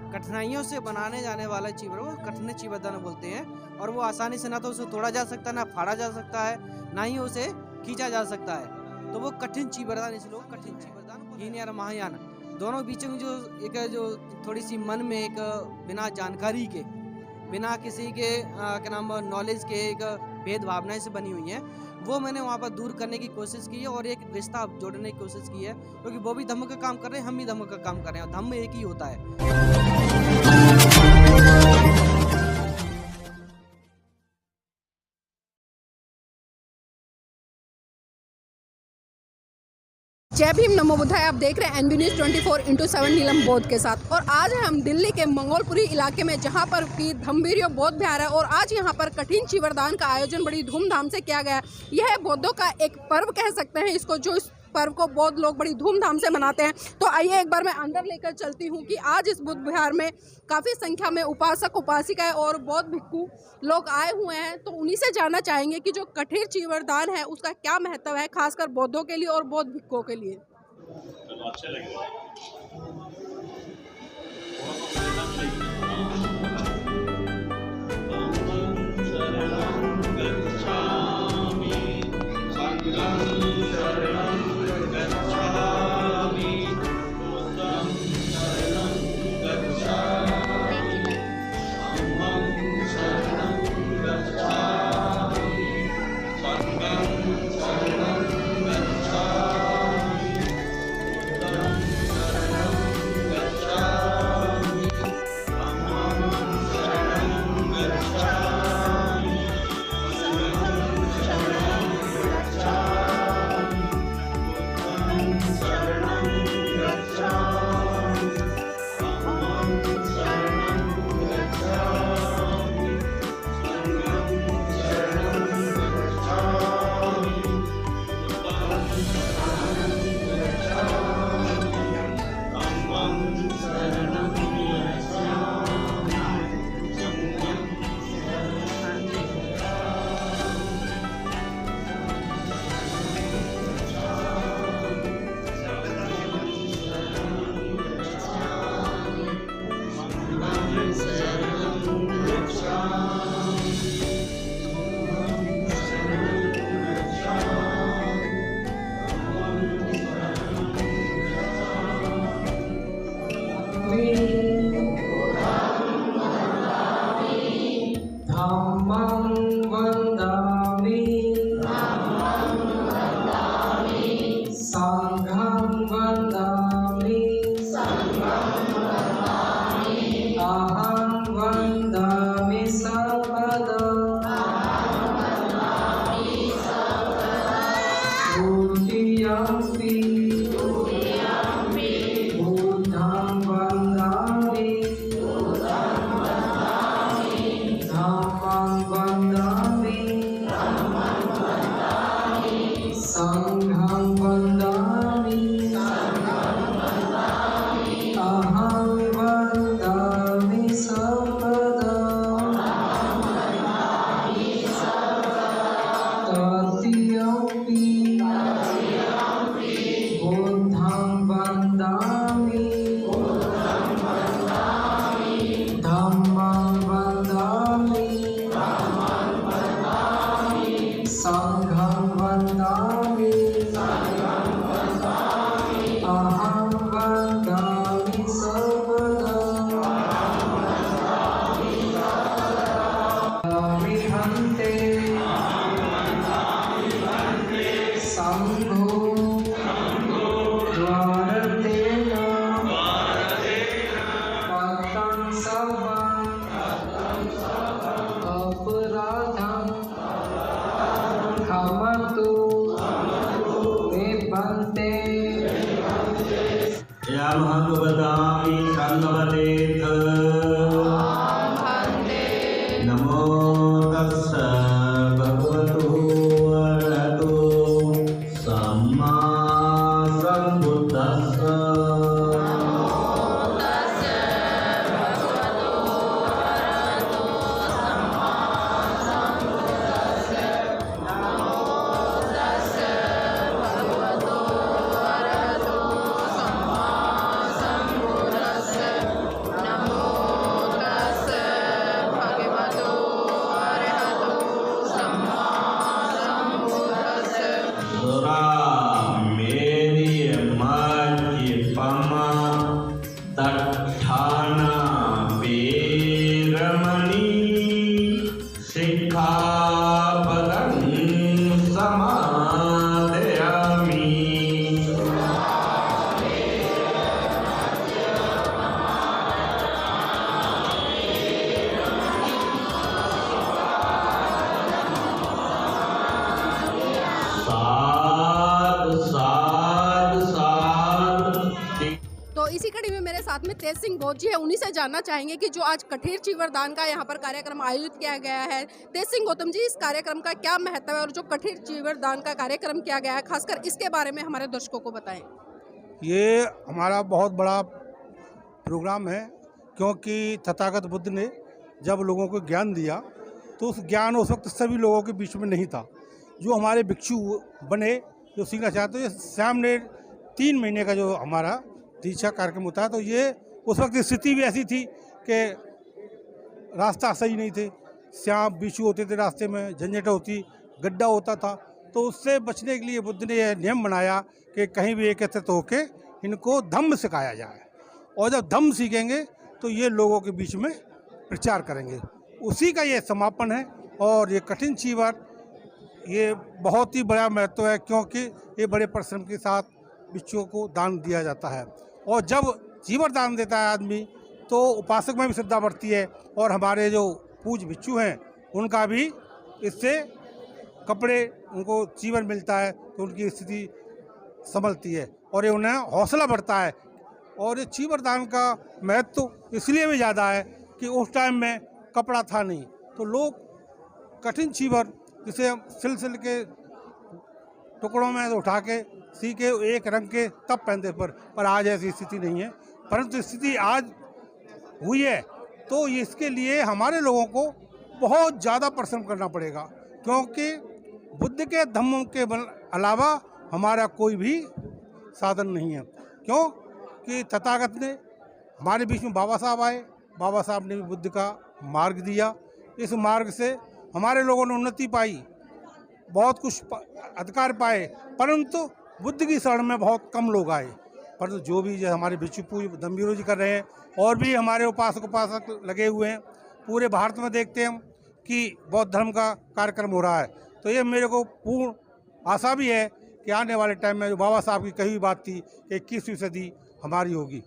कठिनाइयों से बनाने जाने वाला चीवर वो कठिन चीवरदान बोलते हैं। और वो आसानी से ना तो उसे तोड़ा जा सकता है, ना फाड़ा जा सकता है, ना ही उसे खींचा जा सकता है। तो वो कठिन चीवरदान, इसलिए लोग कठिन चीवरदान हीन और महायान दोनों बीचों में जो थोड़ी सी मन में एक बिना जानकारी के, बिना किसी के क्या नाम नॉलेज के एक भेद भावनाएं से बनी हुई हैं, वो मैंने वहाँ पर दूर करने की कोशिश की है और एक रिश्ता जोड़ने की कोशिश की है। क्योंकि वो भी धम्म का काम कर रहे हैं, हम भी धम्म का काम कर रहे हैं और धम्म एक ही होता है। जय भीम, नमो बुद्धाय। आप देख रहे हैं एनबी न्यूज़ 24x7 नीलम बौद्ध के साथ। और आज हम दिल्ली के मंगोलपुरी इलाके में, जहां पर कि धम्मवीर बौद्ध विहार है, और आज यहां पर कठिन चीवरदान का आयोजन बड़ी धूमधाम से किया गया। यह बौद्धों का एक पर्व कह सकते हैं इसको, जो इस पर्व को बौद्ध लोग बड़ी धूमधाम से मनाते हैं। तो आइए एक बार मैं अंदर लेकर चलती हूँ कि आज इस बुद्ध विहार में काफ़ी संख्या में उपासक उपासिकाएं और बौद्ध भिक्षु लोग आए हुए हैं। तो उन्हीं से जानना चाहेंगे कि जो कठिन चीवरदान है उसका क्या महत्व है, खासकर बौद्धों के लिए और बौद्ध भिक्षुओं के लिए। अच्छे लगे। नमो तस्स भगवतो अरहतो सम्मा सम्बुद्धस्स। अट्ठाना पेरमणि सिक्खापदं समादयामि। तो इसी कड़ी में मेरे साथ में तेज सिंह बोध जी है, उन्हीं से जानना चाहेंगे कि जो आज कठीर चीवरदान का यहाँ पर कार्यक्रम आयोजित किया गया है, तेज सिंह गौतम जी, इस कार्यक्रम का क्या महत्व है और जो कठीर चीवरदान का कार्यक्रम किया गया है खासकर इसके बारे में हमारे दर्शकों को बताएं। ये हमारा बहुत बड़ा प्रोग्राम है, क्योंकि तथागत बुद्ध ने जब लोगों को ज्ञान दिया तो उस ज्ञान उस वक्त सभी लोगों के बीच में नहीं था। जो हमारे भिक्षु बने, जो सीखना चाहते हैं, सामने 3 महीने का जो हमारा दीक्षा कार्यक्रम होता है, तो ये उस वक्त स्थिति भी ऐसी थी कि रास्ता सही नहीं थे, सांप बिच्छू होते थे रास्ते में, झंझट होती, गड्ढा होता था। तो उससे बचने के लिए बुद्ध ने यह नियम बनाया कि कहीं भी एकत्रित होकर इनको धम्म सिखाया जाए, और जब धम्म सीखेंगे तो ये लोगों के बीच में प्रचार करेंगे। उसी का ये समापन है। और ये कठिन चीवर, ये बहुत ही बड़ा महत्व है, क्योंकि ये बड़े परिश्रम के साथ बिच्छुओं को दान दिया जाता है। और जब चीवर दान देता है आदमी तो उपासक में भी श्रद्धा बढ़ती है, और हमारे जो पूज बिच्छू हैं उनका भी इससे कपड़े, उनको चीवर मिलता है तो उनकी स्थिति संभलती है और ये उन्हें हौसला बढ़ता है। और ये चीवर दान का महत्व इसलिए भी ज़्यादा है कि उस टाइम में कपड़ा था नहीं, तो लोग कठिन चीवर जिसे सिल के टुकड़ों में उठा के सी के एक रंग के तब पहनते पर आज ऐसी स्थिति नहीं है। परंतु स्थिति आज हुई है तो इसके लिए हमारे लोगों को बहुत ज़्यादा परिश्रम करना पड़ेगा, क्योंकि बुद्ध के धम्म के अलावा हमारा कोई भी साधन नहीं है। क्यों कि तथागत ने हमारे बीच में बाबा साहब आए, बाबा साहब ने भी बुद्ध का मार्ग दिया। इस मार्ग से हमारे लोगों ने उन्नति पाई, बहुत कुछ अधिकार पाए, परंतु बुद्ध की शरण में बहुत कम लोग आए। परंतु जो भी जो हमारे भिक्षु पूज धम्मवीरों जी कर रहे हैं, और भी हमारे उपासक लगे हुए हैं, पूरे भारत में देखते हैं हम कि बौद्ध धर्म का कार्यक्रम हो रहा है। तो ये मेरे को पूर्ण आशा भी है कि आने वाले टाइम में जो बाबा साहब की कही हुई बात थी कि 21वीं सदी हमारी होगी।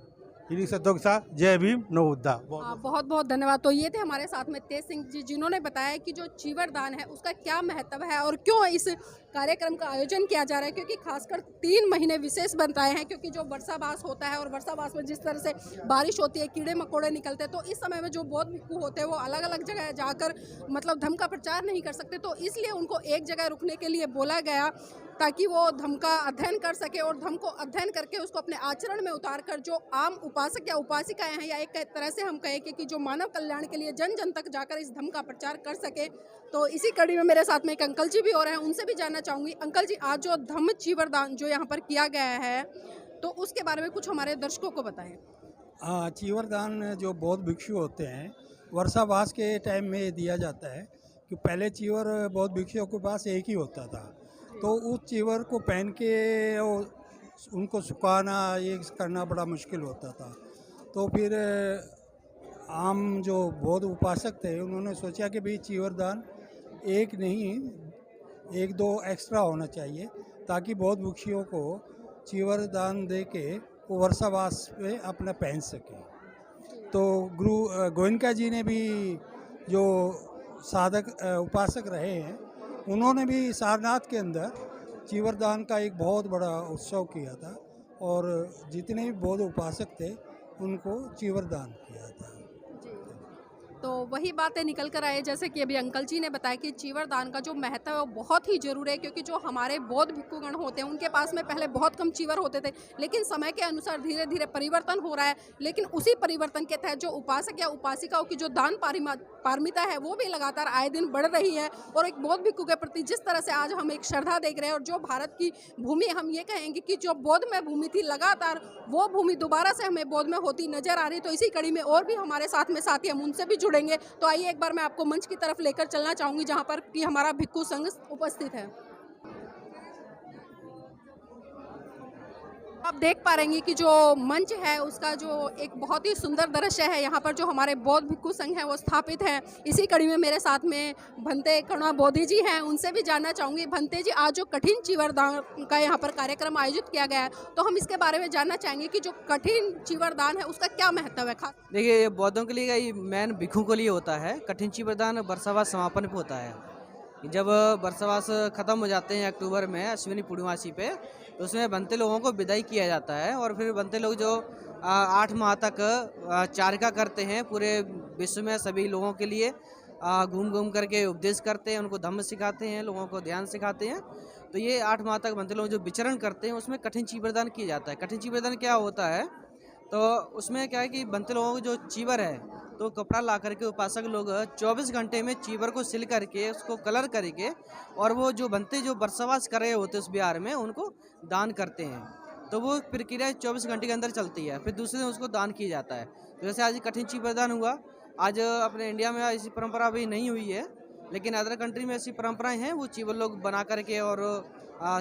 इन्हीं शब्दों के साथ जय भीम, नमो बुद्धा। बहुत बहुत धन्यवाद। तो ये थे हमारे साथ में तेज सिंह जी, जिन्होंने बताया कि जो चीवर दान है उसका क्या महत्व है और क्यों इस कार्यक्रम का आयोजन किया जा रहा है, क्योंकि खासकर 3 महीने विशेष बताए हैं, क्योंकि जो वर्षावास होता है और वर्षावास में जिस तरह से बारिश होती है, कीड़े मकोड़े निकलते हैं, तो इस समय में जो बौद्ध भिक्षु होते हैं वो अलग अलग जगह जाकर मतलब धम्म का प्रचार नहीं कर सकते, तो इसलिए उनको एक जगह रुकने के लिए बोला गया ताकि वो धम्म का अध्ययन कर सके और धम्म को अध्ययन करके उसको अपने आचरण में उतार कर जो आम उपासक या उपासिकाएं हैं, या एक तरह से हम कहें कि जो मानव कल्याण के लिए जन जन तक जाकर इस धम्म का प्रचार कर सके। तो इसी कड़ी में मेरे साथ में एक अंकल जी भी हो रहे हैं, उनसे भी जानना चाहूँगी। अंकल जी, आज जो धम्म चीवरदान जो यहाँ पर किया गया है तो उसके बारे में कुछ हमारे दर्शकों को बताएं। चीवरदान जो बौद्ध भिक्षु होते हैं वर्षावास के टाइम में दिया जाता है, कि पहले चीवर बौद्ध भिक्षुओं के पास एक ही होता था, तो उस चीवर को पहन के उनको सुखाना ये करना बड़ा मुश्किल होता था। तो फिर आम जो बौद्ध उपासक थे उन्होंने सोचा कि भाई चीवरदान एक नहीं 1-2 एक्स्ट्रा होना चाहिए, ताकि बौद्ध भिक्षुओं को चीवरदान दे के वो वर्षावास पे अपना पहन सके। तो गुरु गोयनका जी ने भी जो साधक उपासक रहे हैं, उन्होंने भी सारनाथ के अंदर चीवरदान का एक बहुत बड़ा उत्सव किया था, और जितने भी बौद्ध उपासक थे उनको चीवरदान किया था। तो वही बातें निकल कर आए, जैसे कि अभी अंकल जी ने बताया कि चीवर दान का जो महत्व है वो बहुत ही जरूरी है, क्योंकि जो हमारे बौद्ध भिक्षुगण होते हैं उनके पास में पहले बहुत कम चीवर होते थे, लेकिन समय के अनुसार धीरे धीरे परिवर्तन हो रहा है। लेकिन उसी परिवर्तन के तहत जो उपासक या उपासिकाओं की जो दान पारमिता है वो भी लगातार आए दिन बढ़ रही है। और एक बौद्ध भिक्षु के प्रति जिस तरह से आज हम एक श्रद्धा देख रहे हैं, और जो भारत की भूमि हम ये कहेंगे कि जो बौद्ध में भूमि थी, लगातार वो भूमि दोबारा से हमें बौद्ध में होती नजर आ रही है। तो इसी कड़ी में और भी हमारे साथ में साथी हम उनसे भी जुड़ेंगे। तो आइए एक बार मैं आपको मंच की तरफ लेकर चलना चाहूंगी, जहां पर कि हमारा भिक्षु संघ उपस्थित है। आप देख पा रहे हैं कि जो मंच है उसका जो एक बहुत ही सुंदर दृश्य है, यहाँ पर जो हमारे बौद्ध भिक्षु संघ है वो स्थापित है। इसी कड़ी में मेरे साथ में भंते कणवा बोधी जी हैं, उनसे भी जानना चाहूँगी। भंते जी, आज जो कठिन चीवरदान का यहाँ पर कार्यक्रम आयोजित किया गया है, तो हम इसके बारे में जानना चाहेंगे कि जो कठिन चीवरदान है उसका क्या महत्व है खास? देखिए, ये बौद्धों के लिए ये मेन भिक्षु के लिए होता है। कठिन चीवरदान वर्षावास समापन पे होता है। जब वर्षावास खत्म हो जाते हैं अक्टूबर में अश्विनी पूर्णिमासी पे, तो उसमें बनते लोगों को विदाई किया जाता है और फिर बनते लोग जो 8 माह तक चारिका करते हैं, पूरे विश्व में सभी लोगों के लिए घूम घूम करके उपदेश करते हैं, उनको धम्म सिखाते हैं, लोगों को ध्यान सिखाते हैं। तो ये 8 माह तक बनते लोग जो विचरण करते हैं उसमें कठिन चीवरदान किया जाता है। कठिन चीवरदान क्या होता है, तो उसमें क्या है कि बनते लोगों को जो चीवर है, तो कपड़ा ला करके उपासक लोग 24 घंटे में चीवर को सिल करके उसको कलर करके और वो जो बनते जो वर्षावास कर रहे होते उस बिहार में उनको दान करते हैं। तो वो प्रक्रिया 24 घंटे के अंदर चलती है, फिर दूसरे दिन उसको दान किया जाता है। तो जैसे आज कठिन चीवरदान हुआ, आज अपने इंडिया में ऐसी परंपरा अभी नहीं हुई है, लेकिन अदर कंट्री में ऐसी परंपराएं हैं। वो चीवर लोग बना करके और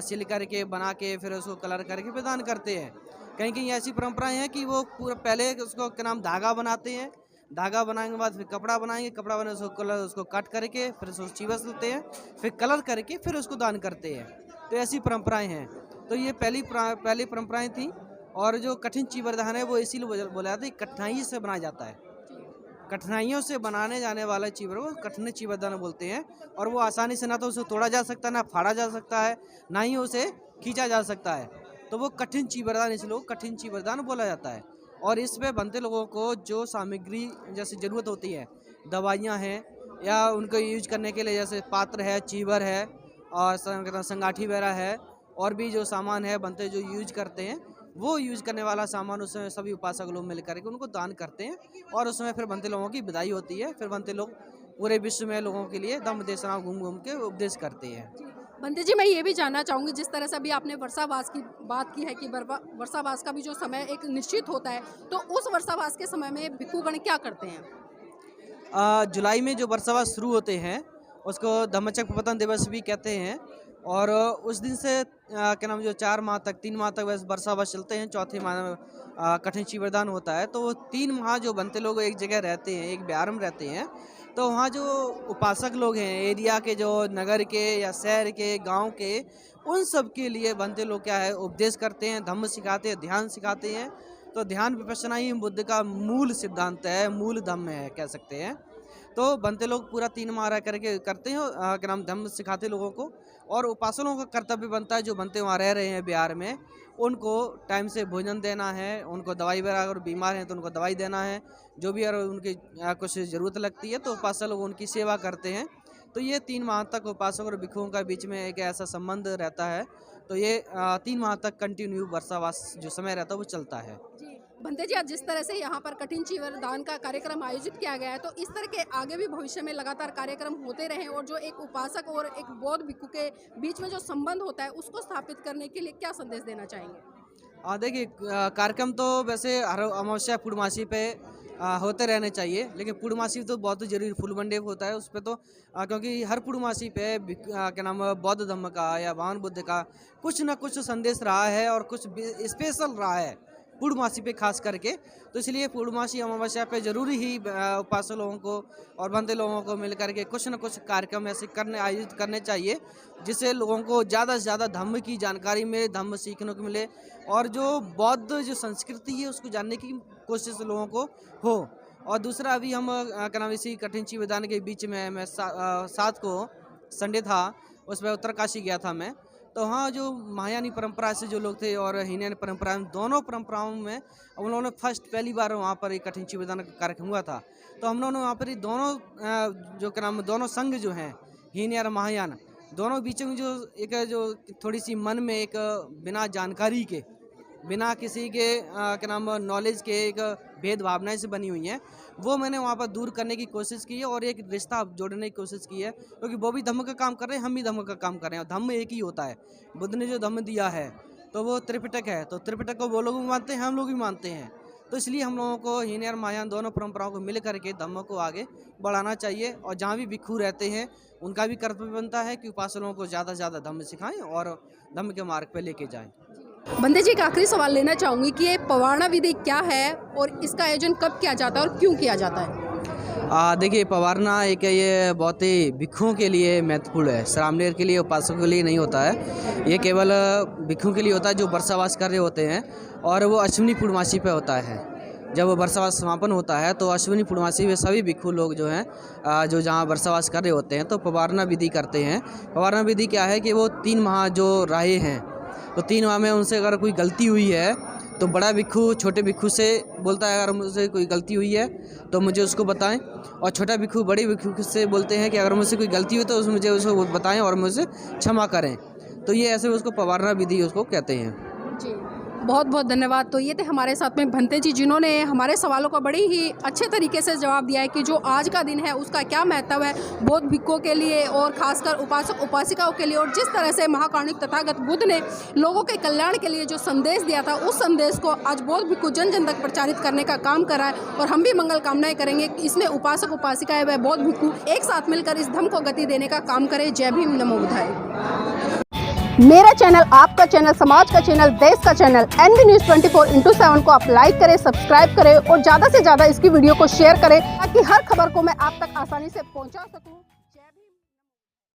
सिल करके बना के फिर उसको कलर करके फिर दान करते हैं। कहीं कहीं ऐसी परंपराएं हैं कि वो पूरा पहले उसको क्या नाम धागा बनाते हैं, धागा बनाने के बाद फिर कपड़ा बनाएंगे, कपड़ा बनाने उसको कलर उसको कट करके फिर उसको चीवर सिलते हैं, फिर कलर करके फिर उसको दान करते हैं। तो ऐसी परंपराएं हैं। तो ये पहली परंपराएं थी। और जो कठिन चीवरदान है वो इसीलिए बोला जाता है कठिनाई से बनाया जाता है। कठिनाइयों से बनाने जाने वाला चीवर को कठिन चीवरदान बोलते हैं। और वो आसानी से ना तो उसे तोड़ा जा सकता है, ना फाड़ा जा सकता है, ना ही उसे खींचा जा सकता है। तो वो कठिन चीवरदान इसलिए कठिन चीवरदान बोला जाता है। और इसमें बनते लोगों को जो सामग्री जैसे ज़रूरत होती है, दवाइयाँ हैं या उनको यूज करने के लिए जैसे पात्र है, चीवर है और संगाठी वगैरह है, और भी जो सामान है बनते जो यूज करते हैं, वो यूज करने वाला सामान उसमें सभी उपासक लोग मिल करके उनको दान करते हैं। और उसमें फिर बनते लोगों की विदाई होती है। फिर बनते लोग पूरे विश्व में लोगों के लिए धम्म देशना घूम घूम के उपदेश करते हैं। बंते जी, मैं ये भी जानना चाहूँगी, जिस तरह से अभी आपने वर्षावास की बात की है कि वर्षावास का भी जो समय एक निश्चित होता है, तो उस वर्षावास के समय में भिक्षुगण क्या करते हैं? जुलाई में जो वर्षावास शुरू होते हैं उसको धम्मचक्र प्रवर्तन दिवस भी कहते हैं। और उस दिन से क्या नाम जो 4 माह तक 3 माह तक वैसे वर्षावास चलते हैं। चौथे माह में कठिन चीवरदान होता है। तो वो 3 माह जो बनते लोग एक जगह रहते हैं, एक बिहार में रहते हैं, तो वहाँ जो उपासक लोग हैं एरिया के, जो नगर के या शहर के, गांव के, उन सब के लिए बनते लोग क्या है उपदेश करते हैं, धम्म सिखाते हैं, ध्यान सिखाते हैं। तो ध्यान विपश्यना ही बुद्ध का मूल सिद्धांत है, मूल धम्म है कह सकते हैं। तो बनते लोग पूरा 3 माह रह करके करते हैं, क्या नाम धम्म सिखाते लोगों को। और उपासकों का कर्तव्य बनता है जो बनते वहाँ रह रहे हैं बिहार में, उनको टाइम से भोजन देना है, उनको दवाई वगैरह, अगर बीमार हैं तो उनको दवाई देना है, जो भी अगर उनकी कुछ ज़रूरत लगती है तो उपासक लोग उनकी सेवा करते हैं। तो ये 3 माह तक उपासक और भिक्षुओं का बीच में एक ऐसा संबंध रहता है। तो ये 3 माह तक कंटिन्यू वर्षावास जो समय रहता है वो चलता है। बंते जी, आज जिस तरह से यहाँ पर कठिन चीवरदान का कार्यक्रम आयोजित किया गया है, तो इस तरह के आगे भी भविष्य में लगातार कार्यक्रम होते रहें और जो एक उपासक और एक बौद्ध भिक्षु के बीच में जो संबंध होता है उसको स्थापित करने के लिए क्या संदेश देना चाहेंगे? देखिए, कार्यक्रम तो वैसे हर अमावस्या पूर्णमासी पे होते रहने चाहिए, लेकिन पूर्णमासी तो बहुत जरूरी फुल मंडे होता है उस पर तो क्योंकि हर पूर्णमासी पे क्या नाम बौद्ध धम्म का या भगवान बुद्ध का कुछ ना कुछ संदेश रहा है और कुछ स्पेशल रहा है पूर्णमासी पे खास करके। तो इसलिए पूर्णमासी अमावस्या पे जरूरी ही उपासक लोगों को और बंदे लोगों को मिल करके कुछ न कुछ कार्यक्रम ऐसे आयोजित करने चाहिए, जिससे लोगों को ज़्यादा से ज़्यादा धम्म की जानकारी मिले, धम्म सीखने को मिले और जो बौद्ध जो संस्कृति है उसको जानने की कोशिश लोगों को हो। और दूसरा, अभी हम क्या नाम इसी कठिन चीवरदान के बीच में मैं 7 को संडे था, उसमें उत्तरकाशी गया था मैं। तो वहाँ जो महायानी परंपरा से जो लोग थे और हीनयानी परंपरा, दोनों परंपराओं में हम लोगों ने पहली बार वहाँ पर एक कठिन चीवरदान का कार्यक्रम हुआ था। तो हम लोगों ने वहाँ पर दोनों जो क्या नाम दोनों संघ जो हैं हीनयान और महायान, दोनों बीच में जो थोड़ी सी मन में एक बिना जानकारी के, बिना किसी के क्या नाम नॉलेज के एक भेद भावनाएं से बनी हुई हैं, वो मैंने वहाँ पर दूर करने की कोशिश की है और एक रिश्ता जोड़ने की कोशिश की है। क्योंकि वो भी धम्म का काम कर रहे हैं, हम भी धम्म का काम कर रहे हैं। धम्म एक ही होता है। बुद्ध ने जो धम्म दिया है तो वो त्रिपिटक है, तो त्रिपिटक को वो लोग भी मानते हैं, हम लोग भी मानते हैं। तो इसलिए हम लोगों को हीनयान और महायान दोनों परंपराओं को मिल करके धम्म को आगे बढ़ाना चाहिए। और जहाँ भी भिक्षु रहते हैं उनका भी कर्तव्य बनता है कि उपासकों को ज़्यादा से ज़्यादा धम्म सिखाएं और धम्म के मार्ग पर लेके जाएं। बंदे जी, एक आखिरी सवाल लेना चाहूँगी कि ये पवारना विधि क्या है और इसका आयोजन कब किया जाता है और क्यों किया जाता है? देखिए, पवारना एक ये बहुत ही भिक्षुओं के लिए महत्वपूर्ण है। श्रामणेर के लिए, उपासकों के लिए नहीं होता है। ये केवल भिक्षुओं के लिए होता है जो वर्षावास कर रहे होते हैं, और वो अश्विनी पूर्णमासी पे होता है। जब वर्षावास समापन होता है तो अश्विनी पूर्णमासी में सभी भिक्षु लोग जो हैं जो जहाँ वर्षावास कर रहे होते हैं तो पवारना विधि करते हैं। पवारना विधि क्या है कि वो 3 माह जो रहे हैं तो 3 माह में उनसे अगर कोई गलती हुई है तो बड़ा भिक्षु छोटे भिक्षु से बोलता है अगर मुझसे कोई गलती हुई है तो मुझे उसको बताएं, और छोटा भिक्षु बड़े भिक्षु से बोलते हैं कि अगर मुझसे कोई गलती हुई तो मुझे उसको बताएं और मुझसे क्षमा करें। तो ये ऐसे उसको पवारना विधि उसको कहते हैं। जी, बहुत बहुत धन्यवाद। तो ये थे हमारे साथ में भंते जी, जिन्होंने हमारे सवालों का बड़ी ही अच्छे तरीके से जवाब दिया है कि जो आज का दिन है उसका क्या महत्व है बौद्ध भिक्षुओं के लिए और खासकर उपासक उपासिकाओं के लिए, और जिस तरह से महाकारुणिक तथागत बुद्ध ने लोगों के कल्याण के लिए जो संदेश दिया था उस संदेश को आज बौद्ध भिक्षु जन जन तक प्रचारित करने का काम कर रहा है। और हम भी मंगल कामनाएं करेंगे कि इसमें उपासक उपासिकाएं व बौद्ध भिक्षु एक साथ मिलकर इस धम्म को गति देने का काम करें। जय भीम, नमो बुद्धाय। मेरा चैनल, आपका चैनल, समाज का चैनल, देश का चैनल NV News 24/7 को आप लाइक करें, सब्सक्राइब करें और ज़्यादा से ज़्यादा इसकी वीडियो को शेयर करें ताकि हर खबर को मैं आप तक आसानी से पहुंचा सकूं।